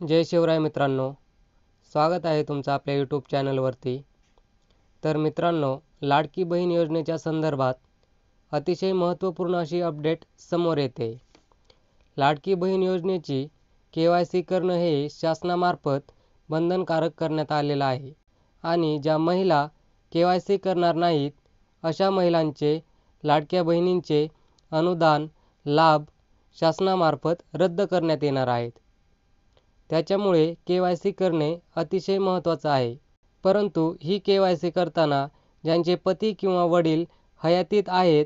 जय शिवराय मित्रांनो, स्वागत आहे तुमचं आपल्या यूट्यूब चॅनलवरती। तर मित्रांनो, लाडकी बहीण योजनेच्या संदर्भात अतिशय महत्त्वपूर्ण अशी अपडेट समोर येते। लाडकी बहीण योजनेची KYC करणं हे शासनामार्फत बंधनकारक करण्यात आलेलं आहे आणि ज्या महिला KYC करणार नाहीत अशा महिलांचे लाडक्या बहिणींचे अनुदान लाभ शासनामार्फत रद्द करण्यात येणार आहेत। त्याच्यामुळे KYC करणे अतिशय महत्त्वाचं आहे। परंतु ही KYC करताना ज्यांचे पती किंवा वडील हयातीत आहेत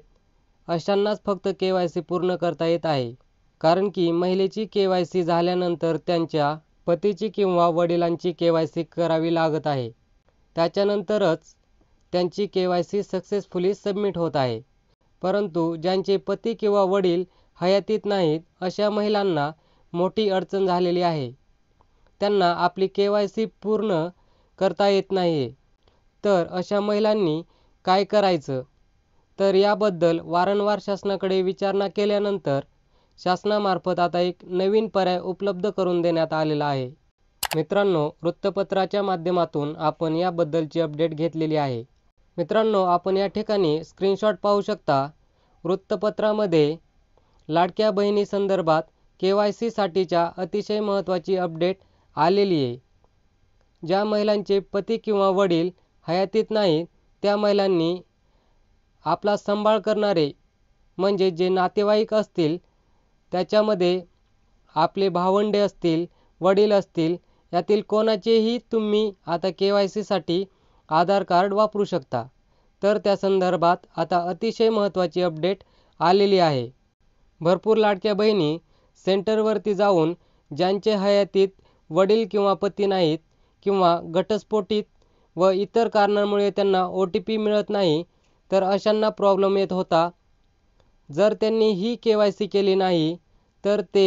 अशांनाच फक्त KYC पूर्ण करता येत आहे। कारण की महिलेची KYC झाल्यानंतर त्यांच्या पतीची किंवा वडिलांची KYC करावी लागत आहे। त्याच्यानंतरच त्यांची KYC सक्सेसफुली सबमिट होत आहे। परंतु ज्यांचे पती किंवा वडील हयातीत नाहीत अशा महिलांना मोठी अडचण झालेली आहे। त्यांना आपली KYC पूर्ण करता येत नाही। तर अशा महिलांनी काय करायचं? तर याबद्दल वारंवार शासनाकडे विचारणा केल्यानंतर शासनामार्फत आता एक नवीन पर्याय उपलब्ध करून देण्यात आलेला आहे। मित्रांनो, वृत्तपत्राच्या माध्यमातून आपण याबद्दलची अपडेट घेतलेली आहे। मित्रांनो, आपण या ठिकाणी स्क्रीनशॉट पाहू शकता। वृत्तपत्रामध्ये लाडक्या बहिणी संदर्भात KYC साठीच्या अतिशय महत्त्वाची अपडेट आलेली आहे। ज्या महिलांचे पती किंवा वडील हयातीत नाहीत त्या महिलांनी आपला सांभाळ करणारे म्हणजे जे नातेवाईक असतील त्याच्यामध्ये आपले भावंडे असतील, वडील असतील, यातील कोणाचेही तुम्ही आता KYC साठी आधार कार्ड वापरू शकता। तर त्या संदर्भात आता अतिशय महत्त्वाची अपडेट आलेली आहे। भरपूर लाडक्या बहिणी सेंटरवरती जाऊन ज्यांचे हयातीत वडील किंवा पती नाहीत किंवा घटस्फोटित व इतर कारणांमुळे त्यांना OTP मिळत नाही तर अशांना प्रॉब्लेम येत होता। जर त्यांनी ही KYC केली नाही तर ते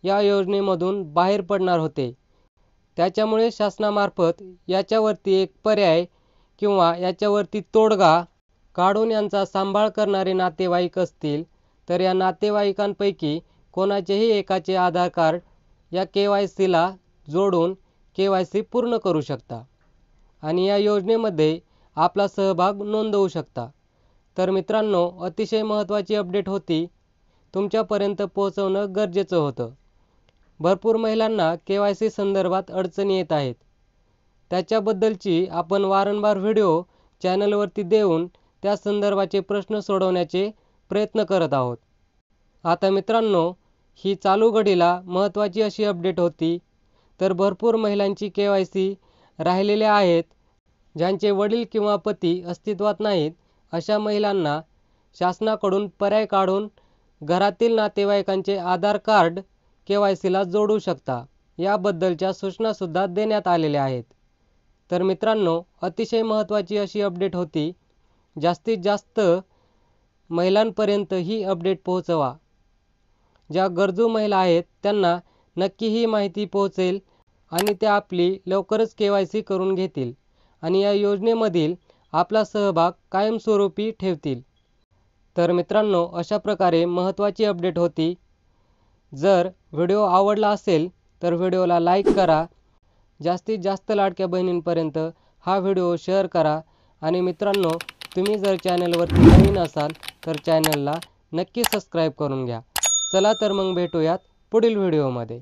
या योजनेमधून बाहेर पडणार होते। त्याच्यामुळे शासनामार्फत याच्यावरती एक पर्याय किंवा याच्यावरती तोडगा काढून यांचा सांभाळ करणारे नातेवाईक असतील तर या नातेवाईकांपैकी कोणाचेही एकाचे आधार कार्ड या KYCला जोडून KYC पूर्ण करू शकता आणि या योजनेमध्ये आपला सहभाग नोंदवू शकता। तर मित्रांनो, अतिशय महत्त्वाची अपडेट होती, तुमच्यापर्यंत पोहोचवणं गरजेचं होतं। भरपूर महिलांना KYC संदर्भात अडचणी येत आहेत। त्याच्याबद्दलची आपण वारंवार व्हिडिओ चॅनलवरती देऊन त्या संदर्भाचे प्रश्न सोडवण्याचे प्रयत्न करत आहोत। आता मित्रांनो, ही चालू घडीला महत्त्वाची अशी अपडेट होती। तर भरपूर महिलांची KYC राहिलेल्या आहेत। ज्यांचे वडील किंवा पती अस्तित्वात नाहीत अशा महिलांना शासनाकडून पर्याय काढून घरातील नातेवाईकांचे आधार कार्ड KYCला जोडू शकता याबद्दलच्या सूचनासुद्धा देण्यात आलेल्या आहेत। तर मित्रांनो, अतिशय महत्त्वाची अशी अपडेट होती। जास्तीत जास्त महिलांपर्यंत ही अपडेट पोहोचवा। ज्या गरजू महिला आहेत त्यांना नक्की ही माहिती पोहोचेल आणि त्या आपली लवकरच KYC करून घेतील आणि या योजनेमधील आपला सहभाग कायमस्वरूपी ठेवतील। तर मित्रांनो, अशा प्रकारे महत्त्वाची अपडेट होती। जर व्हिडिओ आवडला असेल तर व्हिडिओला लाईक करा, जास्तीत जास्त लाडक्या बहिणींपर्यंत हा व्हिडिओ शेअर करा आणि मित्रांनो, तुम्ही जर चॅनलवरती नवीन असाल तर चॅनलला नक्की सबस्क्राईब करून घ्या। चला तर मग भेटूयात पुढील व्हिडिओमध्ये।